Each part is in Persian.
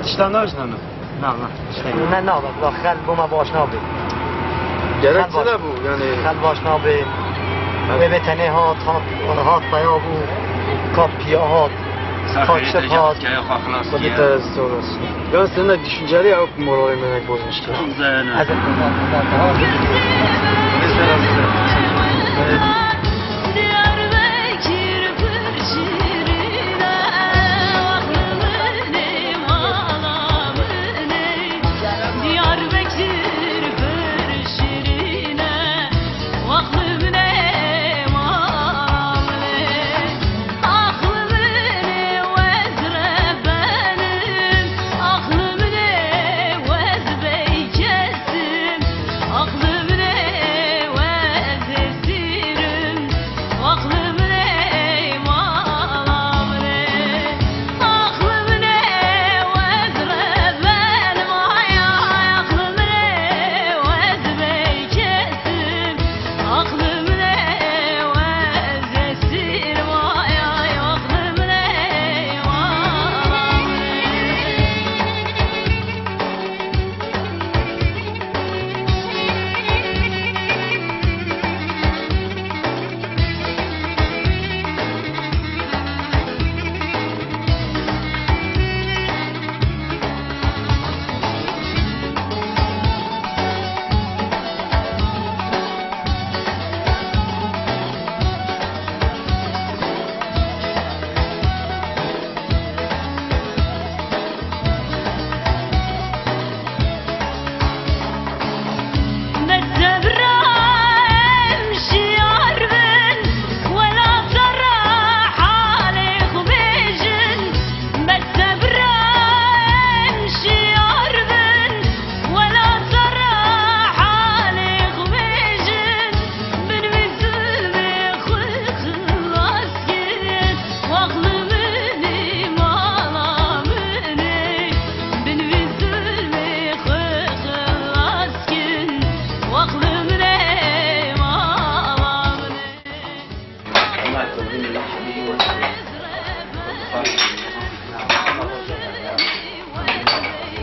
İşten ne işten? Ne abi? Bak gel buna başına abi. Gerekçe ne bu yani? Gel başına abi. Evet ne hat bayağı bu kapıya hat. Kaçta hat. Bu bir terörist olmasın. Ya senin de düşünceli ya moral emeğine bozmuş ki. Hazır. Mesela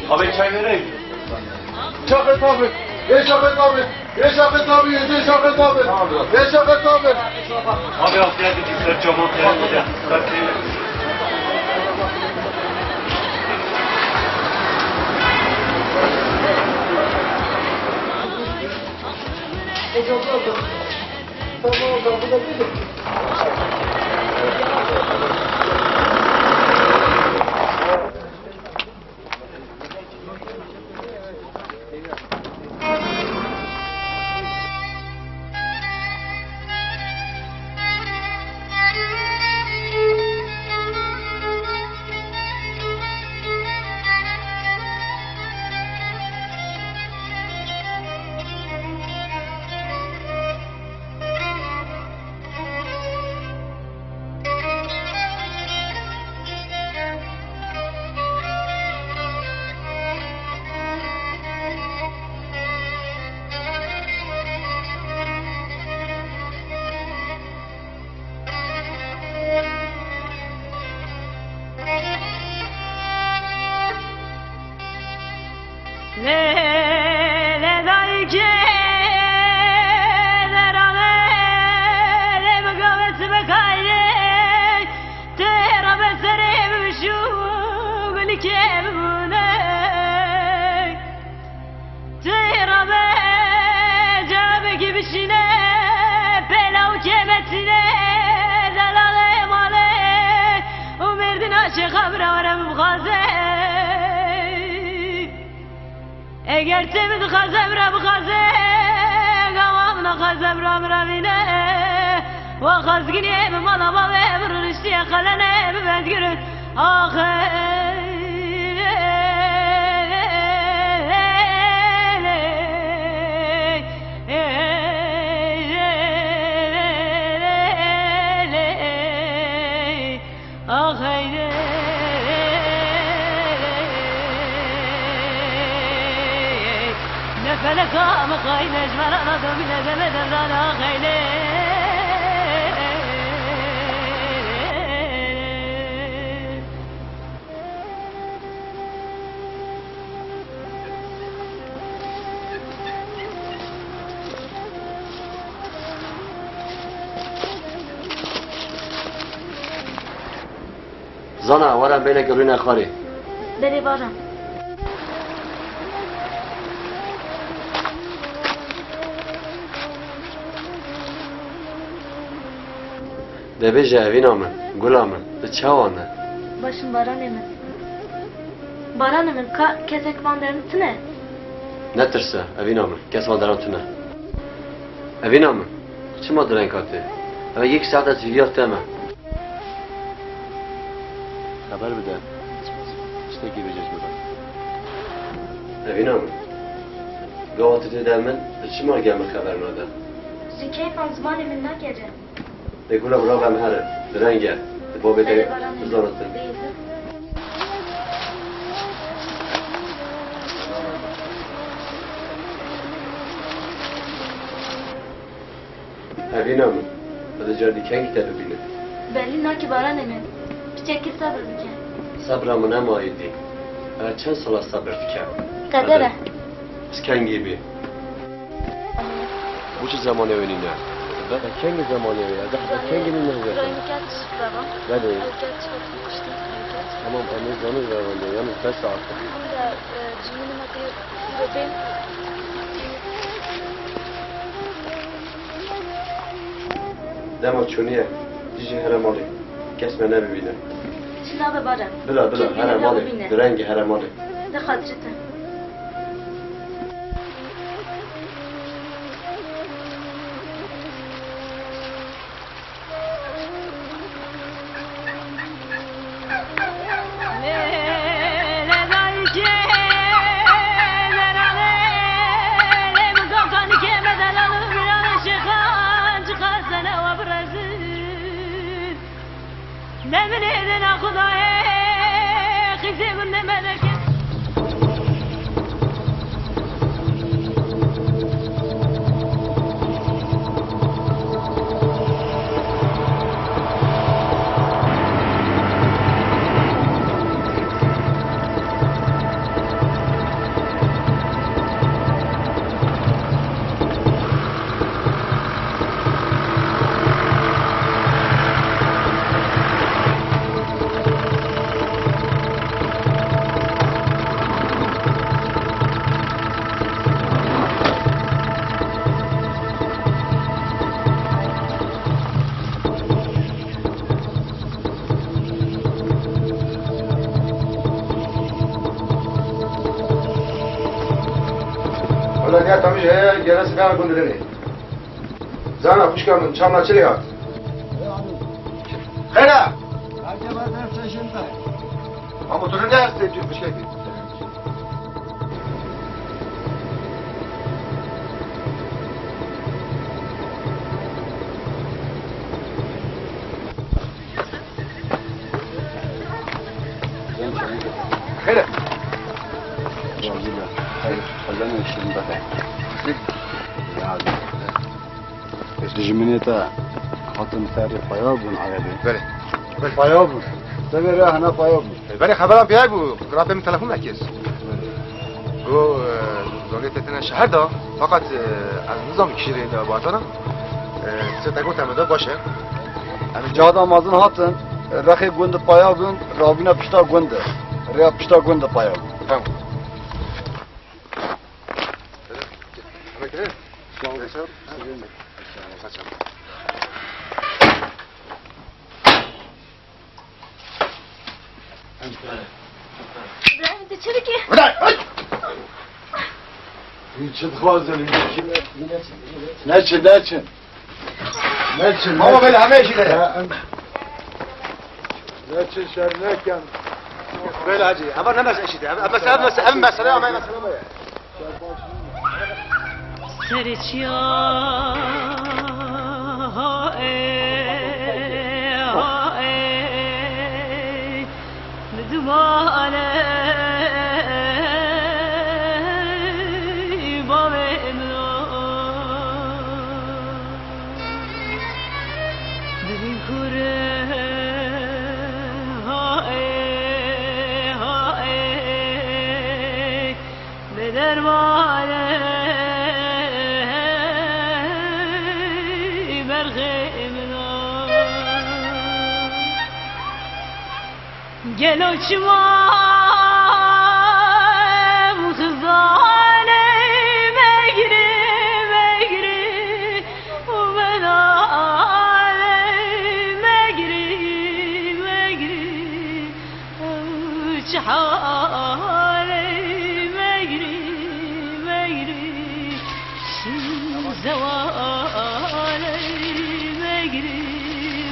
Abi çay vereyim. Şafet abi. Şafet abi. Şafet abi. Şafet abi. Şafet abi. Abi afiyet olsun. Çok afiyet olsun. اگر تمد خزم را بخزه قوام نخزم را مروینه و خزگینی بمالا ما برشتی خلنه بمدگرد آخر فلك مقايل اجمل انا من زمن الرانا خيلي زانا ورم بین گلوی نخاری بری بارم دبیجه اوینا من گلا من ده چوانه başım baranı mı? Baranı mı? Kesek bandırını ne? نترسه اوینا من کس ما دران تو نه اوینا من چه ما درن کاته اما یک ساعت از ویدیو تمه خبر بده اشتاقی بجاش بده اوینا من گوات دیده من چه ما گمه خبر ناده Zikey fan zamanı mı ne gece? ده گلا برا بهم هره درنگه ده بابه ده بزانتن اوینا من بده جردی کنگ تلو بینه Belli ne ki baranı mı? Bir çekil sabır bir ke. صبرمو نماییدی اما چند سال از صبر فکر Kadere. از کنگی بی bu چه زمانه وینی نه ده کنگ زمانه وینی ده کنگ نمی نه Rayını kat baba. بله Kat çıkartmıştım. tamam anne zanı vermedi yalnız 5 saat Ama da cimini makayı bebeğim. دما چونیه دیجی هرمالی کس من نبینه Şimdi abi baran. بلا بلا هرمالی درنگ هرمالی De hatırıtın. Ne bileyim Khudaya khizim ne melek ولی نه تمیز گرس بیار گندرنی زانا خوشگاه من چامنا چلی هات خیره اما تو نه هستی جو خوشگاه بید خیره جمنيتا خاطر مثال فيابون عربي بله فيابون تبي هنا فيابون ولی خبرم بیای بود رابطه تلفن نکس گو زنی تتنا شهر فقط از نظام کشیری دا باتنا ستگو تمدا باشه جادا مازن هاتن رخي گوند فيابون رابينا پشتا گوند ريا پشتا گوند فيابون تمام Ben de çelik ki. Niçin خوازن نچن ماما بله همه ایشی داره نچن شر نکن بله حاجی اما نه مسئله ایشی داره اما مسئله همه مسئله باید Serçya Dumane Bavemno Dilin kure Bedermane گل و چمام خزانه مگری مگری و بداله مگری مگری چه حاله مگری مگری زواله مگری مگری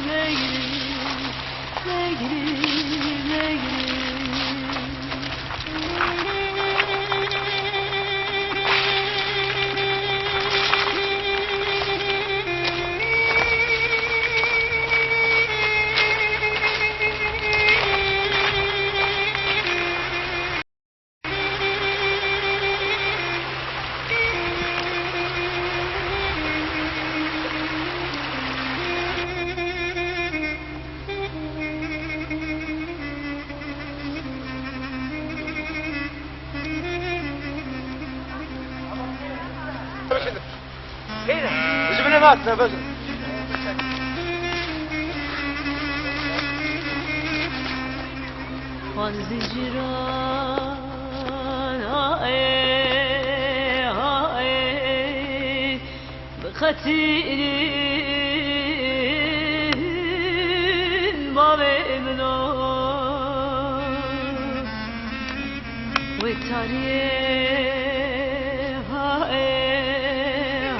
مگری جبنا مات نفس والزجران هاي هاي بختيل باب ابنو والتاريخ هاي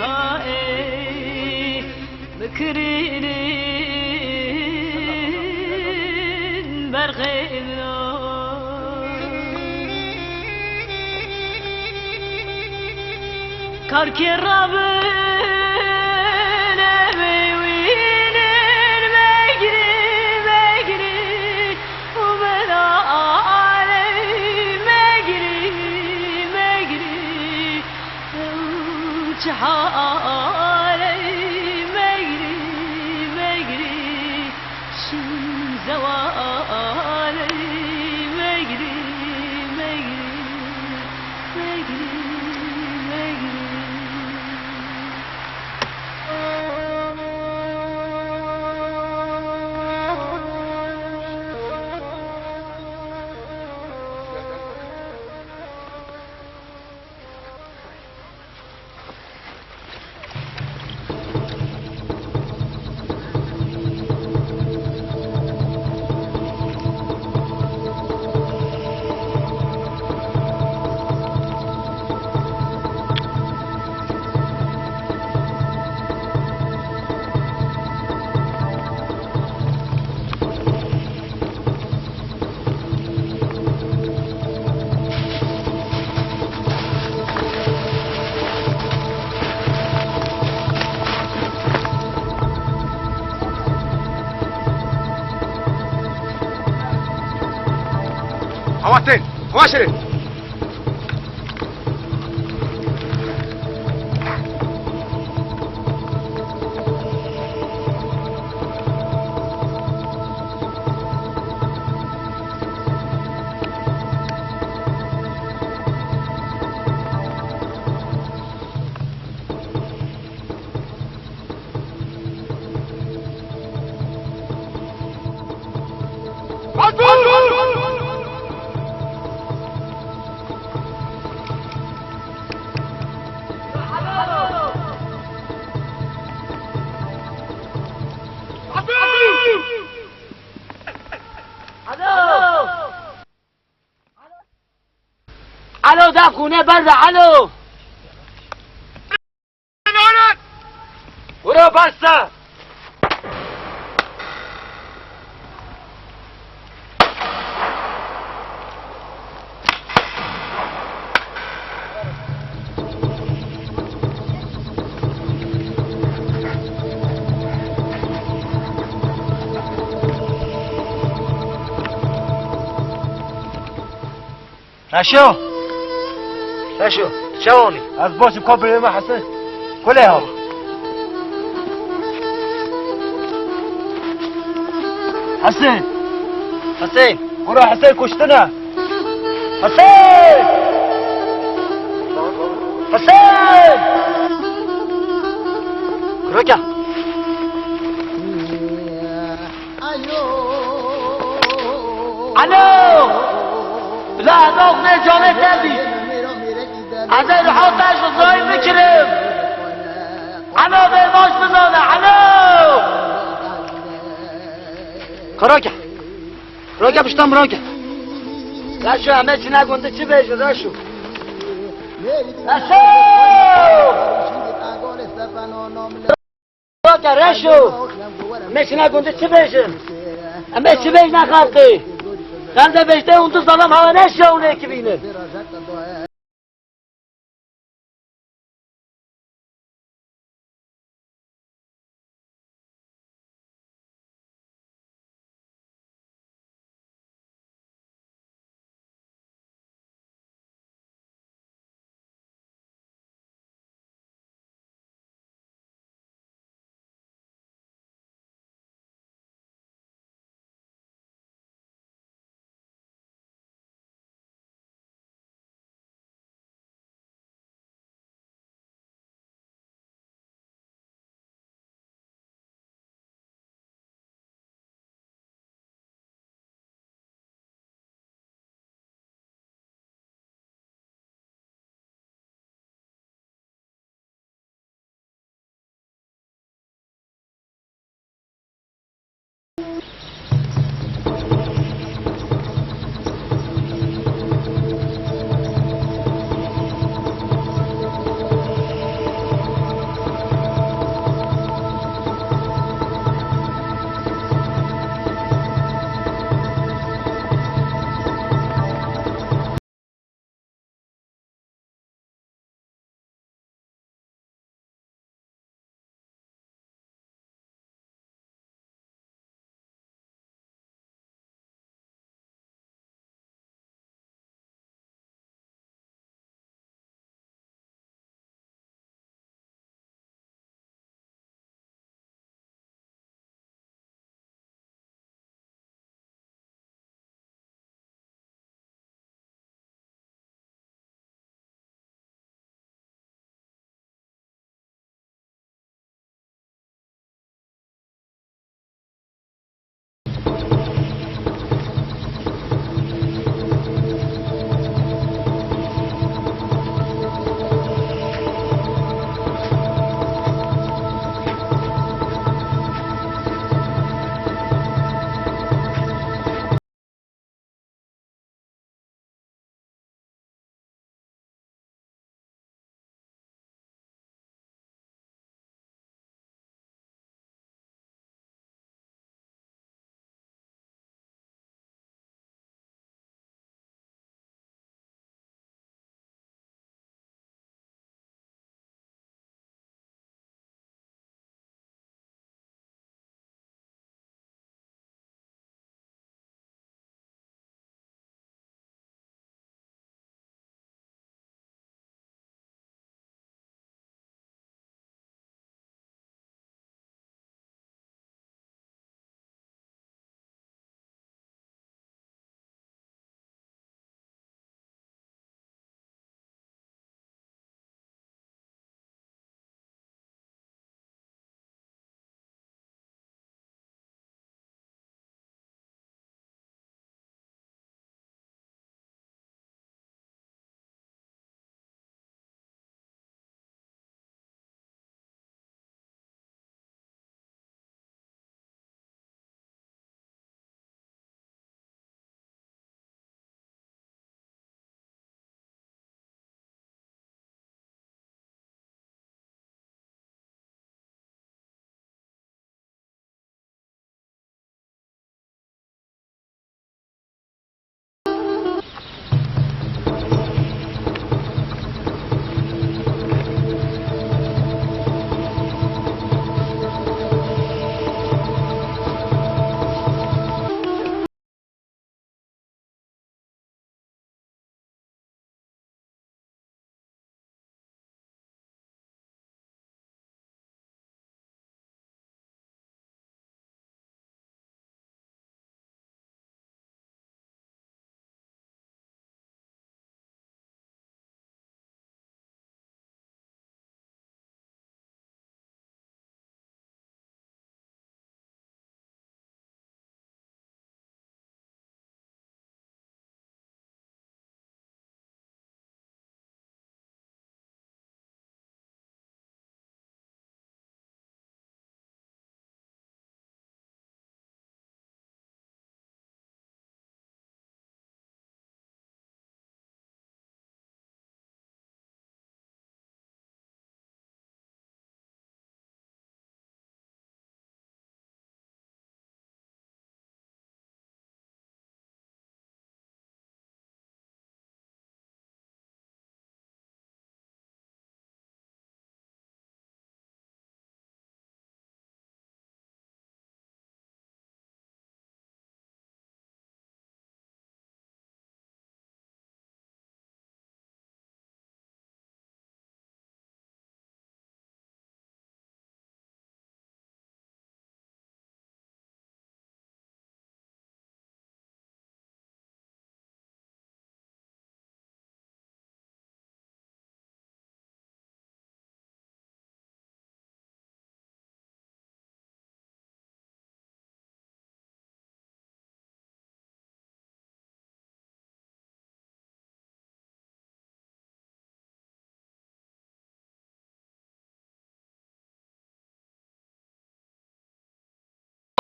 هاي بكريلين برغي ابنو كاركي رابنا بيوينين مجري مجري وبلا علي مجري مجري وجحالي مجري مجري شو زوالي مجري مجري مجري هواتين مباشرة الو ده خونه بره الو برو بسته شو شلوني؟ از باش مقابل ما حسن كلها حسين حسين ورا حسين كشتنا حسين حسين رجع الو لا داغ جانه تلبی از این حافظ رو زایی بکرم الو به باش بزانه الو کراکه راکه پشتم راکه رشو همه چی نگونده چی بیشه رشو رشو راکه رشو همه چی نگونده چی بیشه همه چی بیش نخلقی خنده بیشته اون تو ظلم هوا نشه اونه که بینه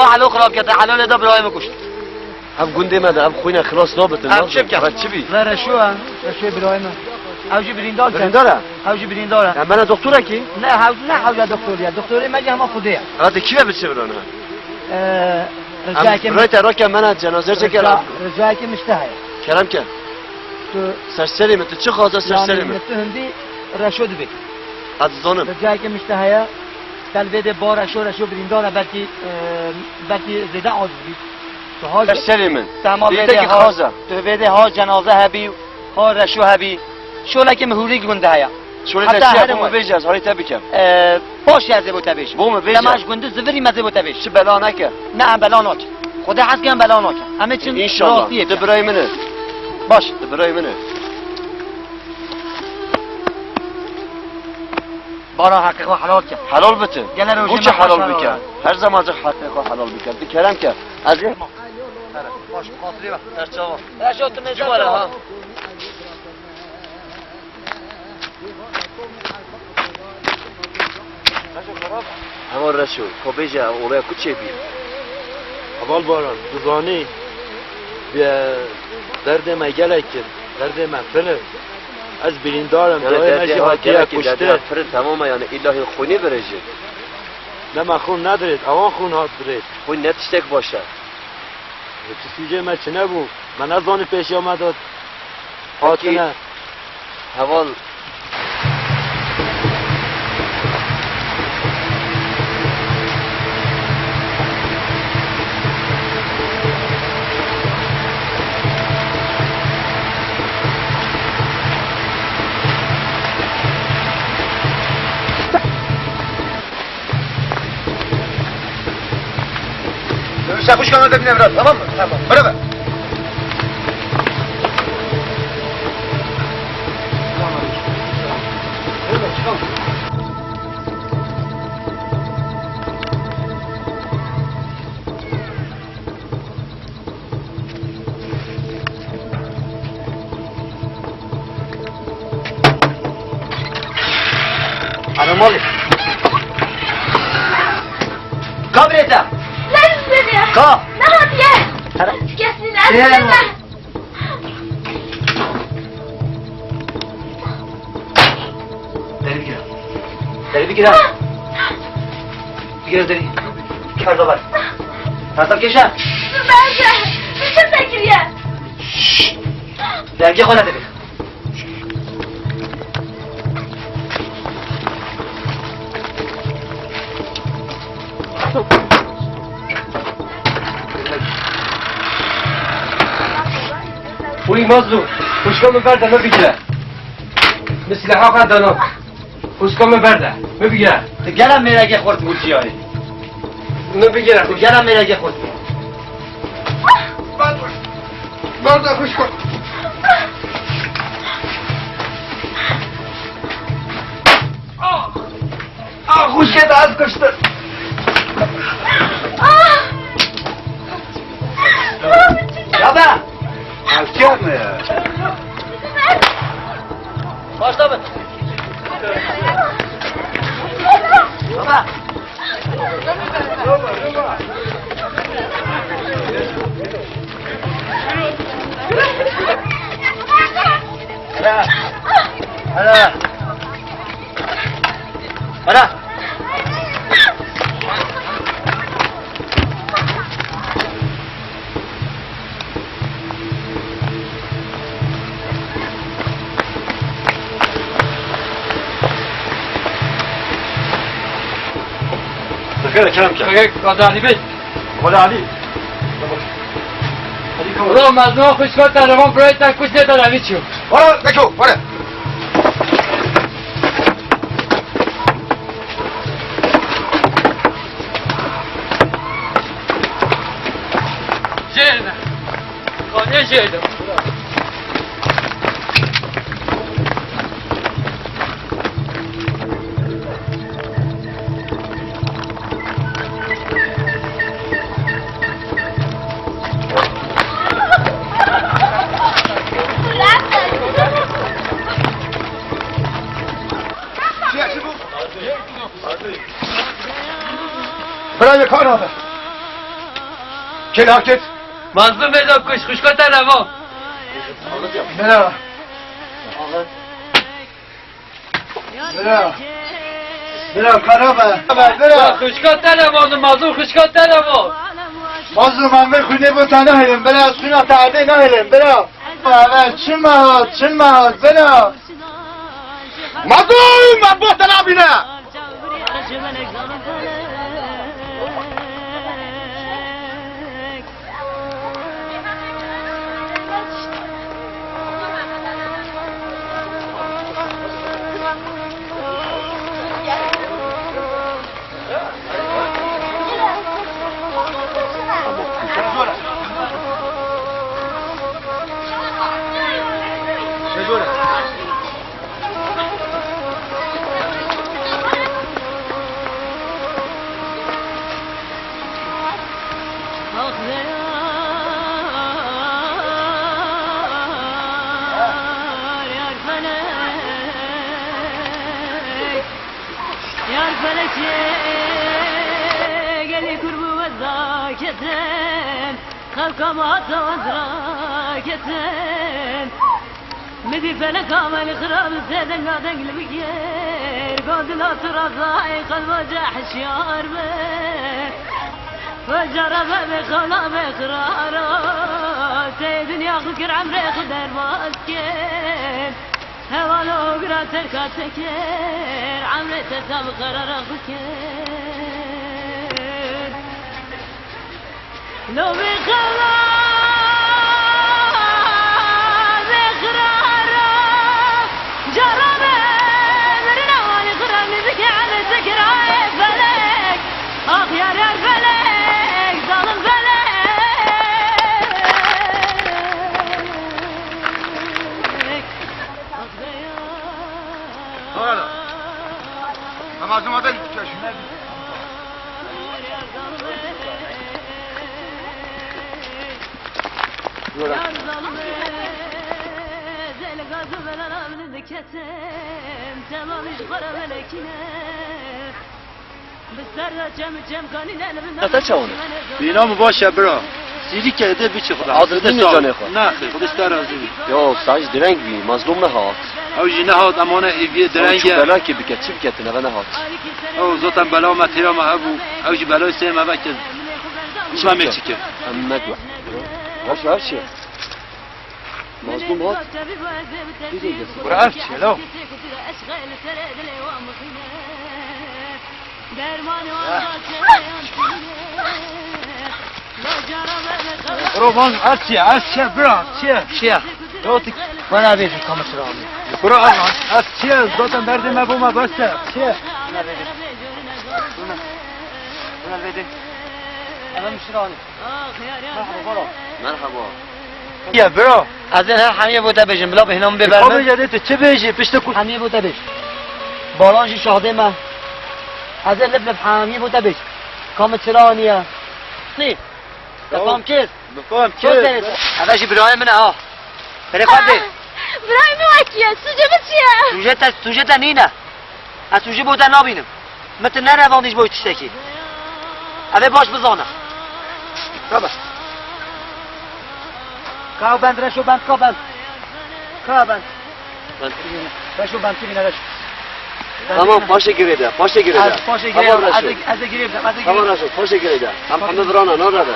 حلو خراب کرده حلال ده برایم کشت هم گنده مده هم خوینه خلاص نابتن هم چه بکن؟ چی بی؟ و رشوه برایم اوجی بریندار برینداره؟ اوجی برینداره من دکتره کی؟ نه حوجه دکتریه دکتری مگه همه خوده هاته کی بچه برانه؟ رجایی که رای ترا که من جنازه چه کردم؟ رجایی که مشتهی کردم که تو سرسری مت چه خواهد سرسری مت؟ تو هندی رشود بی از زانم رجایی که مشتهی تلوید با رشو برینداره بلکی زیده عاجز بی تو ها سرسری من تمام دیگه ویده که ها خوازه تو ویده ها جنازه هبی ها رشو هبی شوله که مهوری گنده هیا شوری حتی تشیه هر بوم وقت. بیج از حالی تبی کم باش یزه بو تبیش بوم بیج دماش گنده زوری مزه بو تبیش چه بلا نکه نه بلا ناک خدا حس کن بلا ناک همه چون انشالله راستیه ده برای منه باش ده برای منه بارا حقیقه حلال کن حلال بته گله روزی او چه من حلال حلال بکن هر زمان چه حقیقه حلال بکن بکرم که از این باش خاطری با ارچاوا رشو تو جواره ها همون رشو کبیجه اولای کچه بی اول باران بزانی به درد ما گلکن درد ما فلم از بریندارم یعنی دای درد مجی ها حاکیه گره که درد کشته فرن تمام یعنی الهی خونی برجه نه من خون ندارید اوان خون هات برید خون نتشتک باشه چه سوژه من چه نبود من از آن پیش آمداد حاطنه حوال شاکوش کنم ببینم برات تمام تمام برو انا مالي كابريتا لازم يا كا نهض يا يا داری بگیرم بگیر داری کار دوباره تصاب کشم برجه میشه تکریه درگه خونه بگیر وی مازلو خوشکام برده ما بگیره مثل حقا دانا خوشکام برده ما بگیره گلم میرگه خورد بود جیاری ما بگیره گلم میرگه خورد برده خوش کن خوشکت از کشتر یابه Alkeme. başla mı? Baba. Hadi. Hadi. خیلی کم کرد خیلی قدردی بید ولی علی رو مزنوع خوشکار ترمان برای تکوش ندارم همی چیو برو بکو برو جرده خانه جرده چی چی بود؟ برای کار آده کلاکت مظلوم بزا کش خوشکات نوا برا برا برا خرابه برا خوشکات نوا مظلوم خوشکات نوا مازو من به خونه بوتا نهیلم برا از خونه تعده نهیلم برا چون مهاد برا مظلوم من بوتا نبینه Yar feleke geli kurbu ve zaketen kalkama zaketen Medi felek amel khrab zeden gaden gilbi yer Godil atrazai qalba jahş yar be وجرب بخلا بقرارا سيدن ياخذ عمري خدر ماسكين هوالو قراتر كاتكير عمري تساب قرار بكير لو بخلا بقرارا جرب مرنا واني خرابني بك على ذكراي فلك اخ يا فلك ظالم فلك هلا اما از اومدن چشم تا چونه بینام باشه برا سیری کرده بیچه خدا عادت نمیزانه خود نه خیر خودش در رازی یا ساج درنگ بی مظلوم نهاد او جی نهاد امانه ایوی درنگ درنگه بلا که بکت چی بکت نه نهاد او زوتن بلا ما تیرا ما ابو او جی بلا سه ما بکت شما میچی که اما دو باش چی مظلوم هات برا عرف چیه لو برو بان عرف چیه برا چیه دوتك وانا ابي في كاميرا رامي برو عرف چیه زوتن درد ما بو ما بسته چیه انا مش راني مرحبا يا برو از این همه بوده بجیم بلا به هنام ببرم خب جدید چه بیجی پشت کو همه بوده بج بارانجی شاهده من از این لب همه بوده بج کاميرا رانيه ني تفهم كيف بفهم شو زين هذا شي برايم من اه فريق واحد برایم وکیه سوژه بچیه سوژه تنینه از سوژه بودن نبینم مثل نه رواندیش باید تشتکی اوه باش بزانه رابط کاو بند رشو بند کاو بند رشو بند تیبینه رشو tamam paşa girede از پاشه گرفت از گرفتم tamam رشو paşa girede هم همه برانا نراده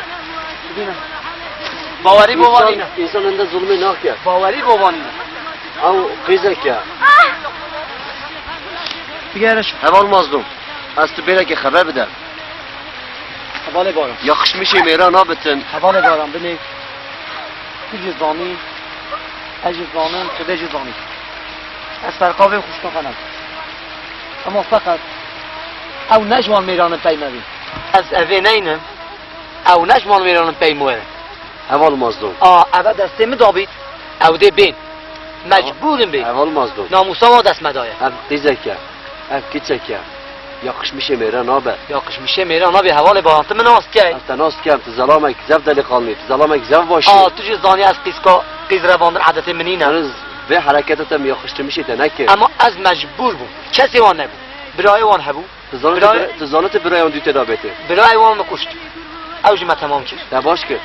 باوری بوانینه insan önünde zulmü ne yapıyor باوری بوانینه او kıyacak ya بگرش heval mazlum az tu böyle ki haber beder حواله بارم yakışmış emira nabetin حواله بارم بنی کجی زانی اجی زانم کده جی زانی از فرقاوه خوش کنم اما فقط او نجوان میرانم پیموی از اوه نینم او نجوان میرانم پیموه heval mazlum او دسته دابید او ده بین مجبورم بین heval mazlum ناموسا و دست مدایه ev kıyacak ya ev kıyacak ya yakışmış emira nabe یاقش میشه میران بی حواله بارم تو من آست که از تناس کم تزalamek zev delikanlı tuzalamek zev başı تو جی زانی از قیز رواندن عادت منینه Yalnız ve hareketetem yakıştırmış ite ne ki? اما از مجبور بوم کسی وان نبود برای وان هبو Tuzanıtı bir ayon düte dabeti. برای وان مکشت اوج ما تمام کرد ده باش کرد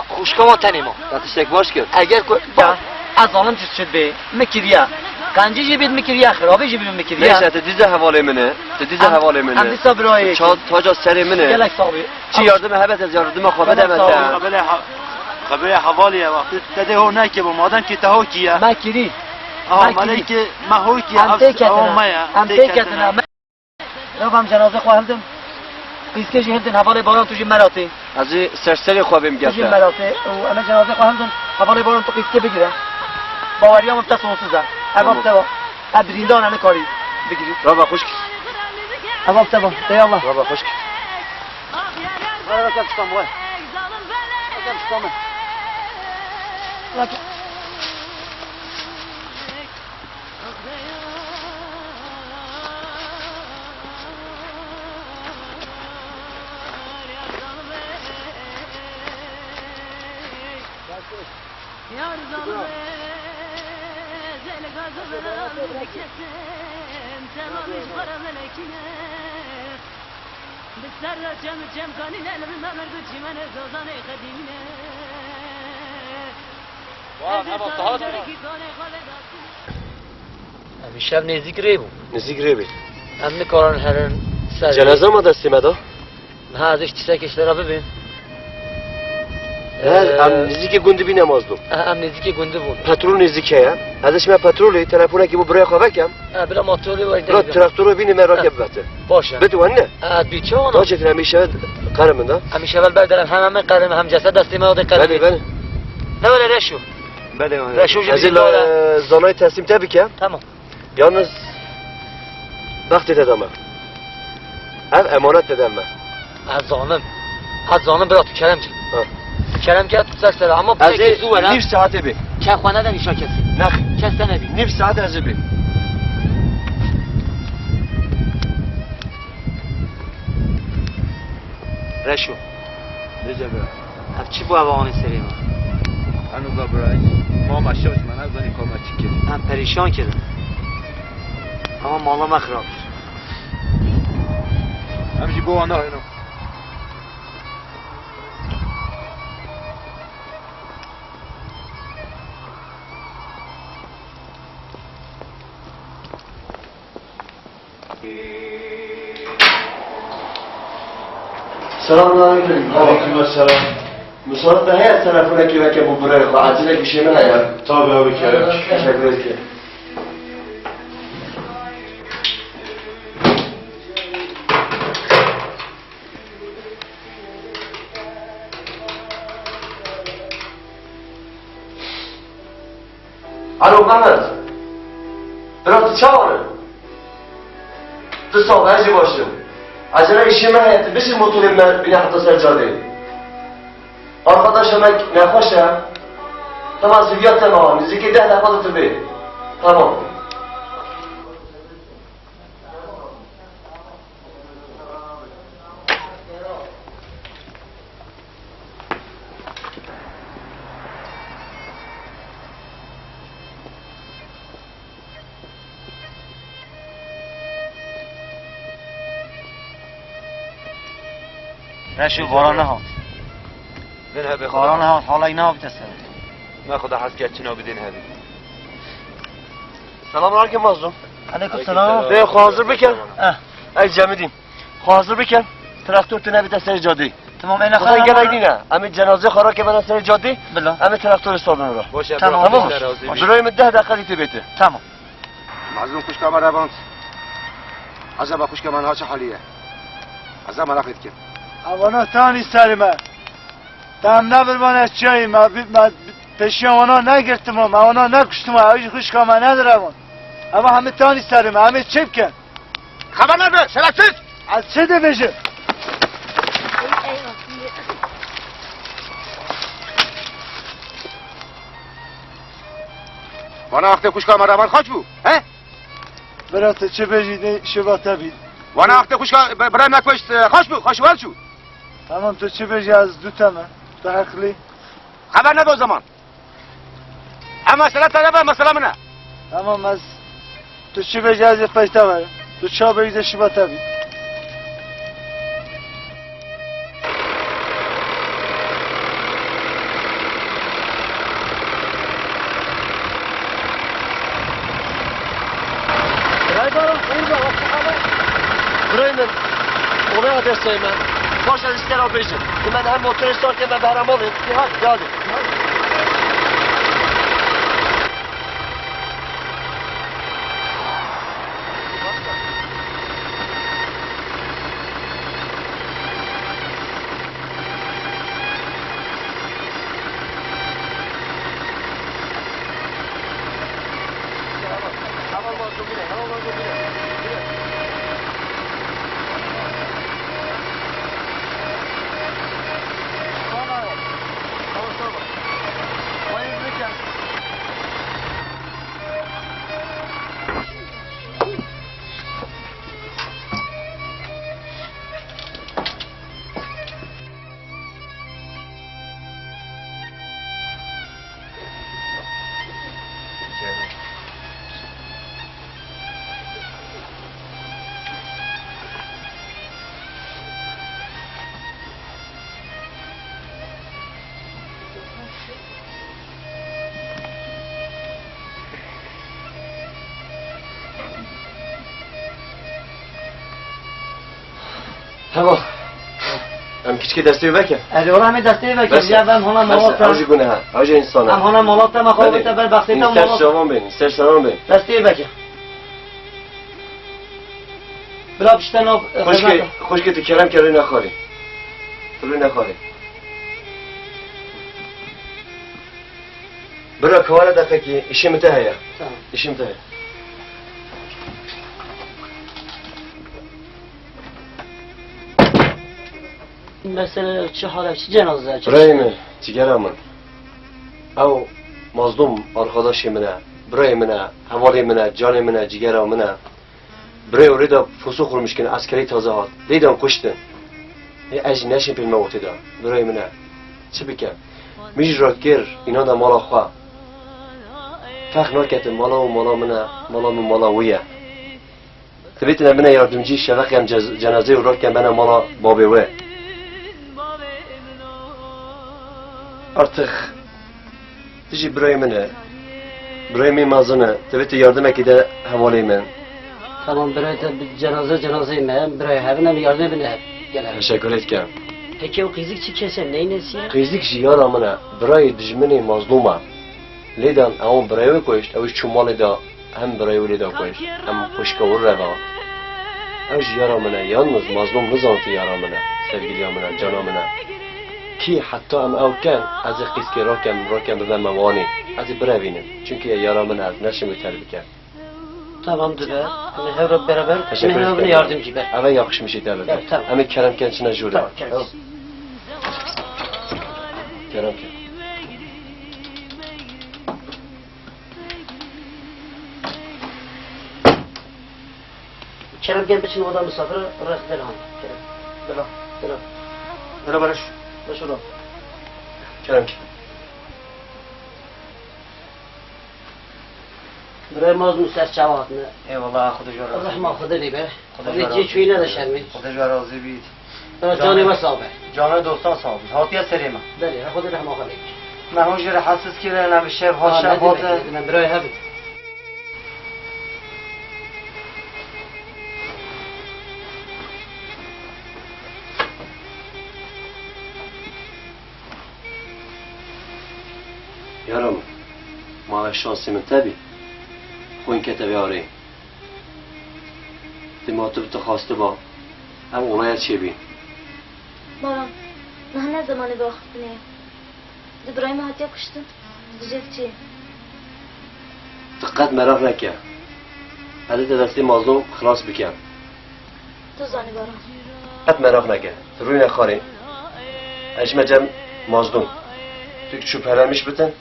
خوشکا تنی ما ده تشتک باش کرد اگر از ظالم چیز شد به مکریا قنجی جی بید مکریا خرابی جی بید مکریا میشه تدیزه حواله منه تدیزه حواله منه هم دیسا برای تاج از سر منه گلک صاحبی چی یاردم هبت از یاردم خوابه دمت قبل حوالی وقتی تده هو نه که با مادن که تهو کیه مکری مالی که ما هو کیه هم تکتنا رو هم جنازه خواهندم پیسکه جی هندن حواله باران تو جی مراتی از سرسری خوابیم تو جی گفته مراتی و اما جنازه خواهندم حواله باران تو پیسکه بگیرم باوریام تا سوسوزا اباب تبا ابریندان انا کاری بگیرید رابا خوش اباب تبا ای الله رابا خوش را کم وای کم شب نزدیک ری بود نزدیک ری بید هم کاران هرن سر جنازه ما دستی مدا نه ازش چیزکش را ببین هم نزدیک گنده بی نماز دو هم نزدیک گنده بود پترول نزدیکه ازش من پترولی تلفونه که برای خوابه کم بلا موتوری وای برای تراکتور رو بینی من راکب بته باشه بدون نه بیچه اون تا چه همیشه قرم ده همیشه ول بردارن همه قرم هم جسد دستی ما ده قرم بله بله نه ولی رشو بله رشو از زانای تصمیم تبی کم تمام یالنız وقتی تدامه ev emanet dedem ben. از زانم برا تو کرم جی کرم کرد تو سر اما از بچه زو برم نیم ساعته بی که خانه دن ایشا کسی نخ کسی نبی نیم ساعت از بی رشو دیگه برای هف چی بو اوانی سری ما هنوز برای ما مشاش من از دانی کامل چی کرد هم پریشان کردم اما مالا ما خراب همچی بو آنها اینو سلام علیکم. علیکم السلام. مساعد نه از طرفونه که وکی بو برای خو عجله کشی من هیا تابع آبی کرد تشکر که الو محمد برات چاوره دو ساعت باشم عجله işi من hayatı bir motorum ben beni hatta sercade. Arkadaşım ben ne hoşa. Tamam ziviyat tamam. Müzik 10 dakika tabii. Tamam. رشو باران نهاد بنها به باران نهاد حالا اینا بتسه ما خدا حس کرد چنا بدین هدی Selam aleyküm mazlum. علیکم سلام Ne hazır beken? Ay cemidin. Hazır beken. Traktör tüne bir de seri caddi. تمام اینا Sen gel dine. Ami cenaze khara ke bana seri caddi. بلا Ami traktör istadın ora. باشه تمام Tamam mı? باشه. Burayı 10 dakika itibeti. تمام معزوم خوش کمر روانت عجبا خوش کمر ها چه حالیه عجب مراقبت کن اوانا تانی سرمه دم نبرمان از چایی من پیشی اوانا نگرتم من اوانا نکشتم اویش خوش کامه ندارم اما همه تانی سرمه همه چه بکن خبر نده شرفسیز از چه ده بشه وانا وقت خوش کمر روان خاک بو ها برات چه بجید شباته بید وانا وقت خوش برای مکوشت خاش بو خاش ول شو تمام تو چه بجی از دو تمه تو حقلی خبر نده o zaman اما مسئله طرفه مسئله منه تمام از تو چه بجی از پیسته برم تو چه بجید شباته بید باران خیر با وقت خبر برای من اونه آدرس های من باش از اسکر را بیشم که من هم موتور استارت که من برام آلیم یاده تمام ام کچکی دستی بکن الورا همه دسته بکن یا هم هنا مالات اوجی گونه ها اوجی انسان هم هنا مالات ما خوابت بر بختی تا این سر مالات شوام بین سر شوام بین دسته بکن بلا بشتن خوشکی تو کرم که روی نخوری روی نخوری برا کوالا دفعه که ایشی متهیه ایشی متهیه مثل چه حاله چه جنازه چه برای من جگر من او مظلوم آرخاداشی منه برای منه حوالی منه جان منه جگر منه برای ریدا فسوق رو مشکنه عسکری تازه هات ریدان کشتن یه اجی نشین پیل موتی دا برای منه چه بکن میج را گر اینا دا مالا خواه فخر نکتن مالا و مالا منه مالا من مالا ویه تبیت نبینه یاردمجی شوقی هم جنازه و را کن بنا مالا بابی وی artık تجي برای منه برای می مازنه تبیت یاردمه که ده حوالی من tamam برای جنازه من برای هرنم yardım bine gelen teşekkür etkem peki o kızık çi kesen neyin nesi قیزیک جیارا منه برای دجمنی مظلومه لیدان اون برای کوشت اوش چومال دا هم برای ولی دا کوشت هم خوشکور روا او جیارا منه یالنز مظلوم نزانتی یارا منه sevgili منه جانا منه کی حتی ام او کن از قیز که راکم بدن موانی از برای بینم چونکه یارا منه از نشم تربیه tamamdır be her beraber teşekkür ederim yardımcı be eve yakışmış iter be tamam ama Kerem kendisine jüri tamam Kerem Kerem gel için oda misafiri rehber han Kerem bela bela barış oda Kerem برای مازون سر چوات نه eyvallah خدا جوار رحمه خدا لی به خدا چی نه شرمی خدا جوار راضی بید جانی و صابه جان دوستان صاحب هاتیه سریما دلی خدا رحمه خدا من هون جور حساس کیره نمی شب ها شب هات من برای هبید یارم مال شانسی من تبی خوین کتبی آره دماتو بتو خواسته با هم اولایت چه بین باران نه زمانی باخت نه ابراهیم هاتیا کشتن دیجه چی دقت مراق نکن عدد دستی مظلوم خلاص بکن تو زانی باران دقت مراق نکن روی نخاری اجمجم مظلوم تو چوب هرمیش بتن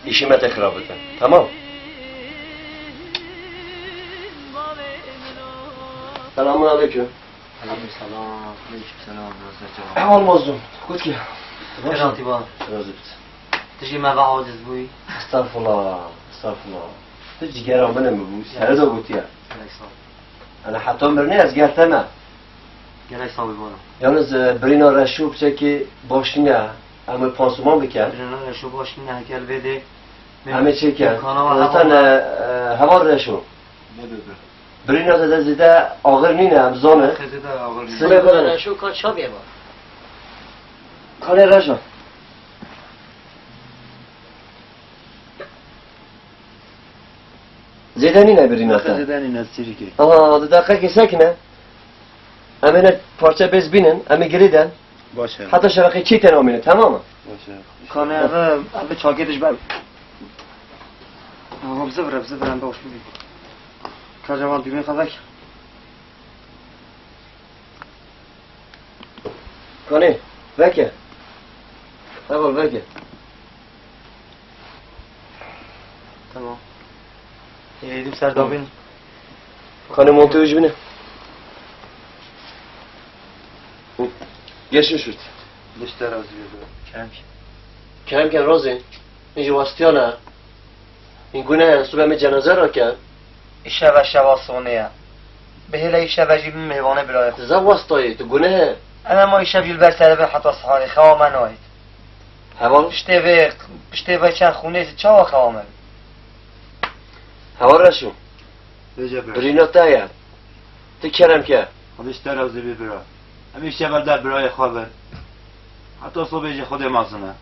ایشی مت خراب بتن تمام سلام علیکم سلام علیکم سلام احوال مظلوم خود که راستی با راضی بت تجی ما عاجز بوی استغفرالله استغفرالله تو جگر آمنه مبوس سر دا گوتیه انا حتی مرنی از گرتمه گرای صاحبی بارم یالنز برینا رشو بچه که باشینه همه پانسومان بکن برنا شو باش نه گل بده همه چی کن کانا و مثلا هوا رشو برینا تا زیده آغر نینه همزانه خزیده آقا سره بدنه شو کار چا بیه با کانه رجا زیده نینه برینا تا خزیدنی نستیری که آها دقیقه که سکنه امینه پارچه بز بینن امی گریدن باشه حتی شرقی چی تن آمینه تمامه باشه کانه اوه چاکتش بر آقا بزبرم باش ببین کار جوان بیمه خواهد کنی وکه اول وکه تمام یه سر دابین کنی منتویج بینه گشن شد بیشتر از بیده کم کن رازی اینجا واستیانه این گونه صبح می جنازه را کن ایشه و شواسونه به هلا ایشه و جیب مهوانه برای خود زب واستایی تو گونه انا ما ایشه بیل بر سر به حتی صحاری خواه من آید هوا پشته و چند خونه چا خواه من هوا رشو بجا برای برینا تایا تو کرم که بیشتر از بیده همیشه بر در برای خواه حتی صبح خود مازنه